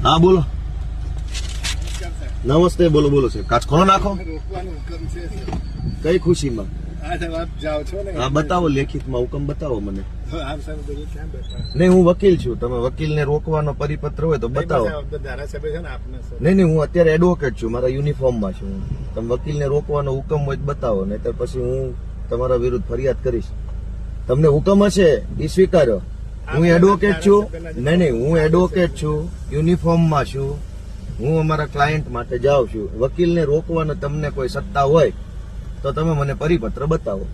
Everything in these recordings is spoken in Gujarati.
હા બોલો. નમસ્તે. બોલો બોલો સાહેબ. કાચ ખોલો નાખો. કઈ ખુશીમાં? હા બતાવો, લેખિતમાં હુકમ બતાવો મને. નહીં, હું વકીલ છું. તમે વકીલને રોકવાનો પરિપત્ર હોય તો બતાવો. નહીં, હું અત્યારે એડવોકેટ છું, મારા યુનિફોર્મમાં છું. તમે વકીલને રોકવાનો હુકમ હોય તો બતાવો, નહીતર પછી હું તમારા વિરુદ્ધ ફરિયાદ કરીશ. તમને હુકમ હશે એ સ્વીકારો. હું એડવોકેટ છું. નહીં, હું એડવોકેટ છું, યુનિફોર્મમાં છું. હું અમારા ક્લાયન્ટ માટે જાઉં છું. વકીલને રોકવાનો તમને કોઈ સત્તા હોય તો તમે મને પરિપત્ર બતાવો.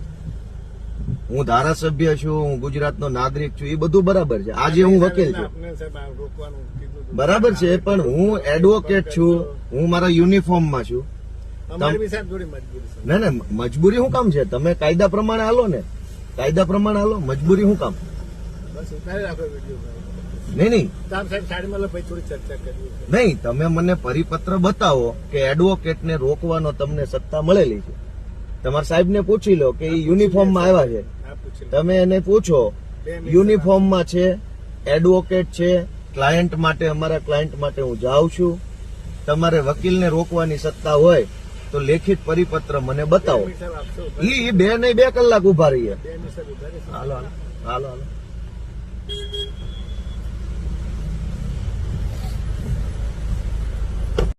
હું ધારાસભ્ય છું, હું ગુજરાતનો નાગરિક છું, એ બધું બરાબર છે. આજે હું વકીલ છું, બરાબર છે, પણ હું એડવોકેટ છું, હું મારા યુનિફોર્મમાં છું. ના ના, મજબૂરી શું કામ છે? તમે કાયદા પ્રમાણે હાલો ને, કાયદા પ્રમાણે હાલો. મજબૂરી શું કામ? નહીં, તમે મને પરિપત્ર બતાવો કે એડવોકેટને રોકવાનો તમને સત્તા મળેલી છે. તમારા સાહેબને પૂછી લો કે એ યુનિફોર્મમાં આવ્યા છે. તમે એને પૂછો, યુનિફોર્મમાં છે, એડવોકેટ છે, ક્લાયન્ટ માટે, અમારા ક્લાયન્ટ માટે હું જાઉં છું. તમારે વકીલને રોકવાની સત્તા હોય તો લેખિત પરિપત્ર મને બતાવો. એ 2 કલાક ઉભા રહીએ. હાલો હાલો હાલો હાલો.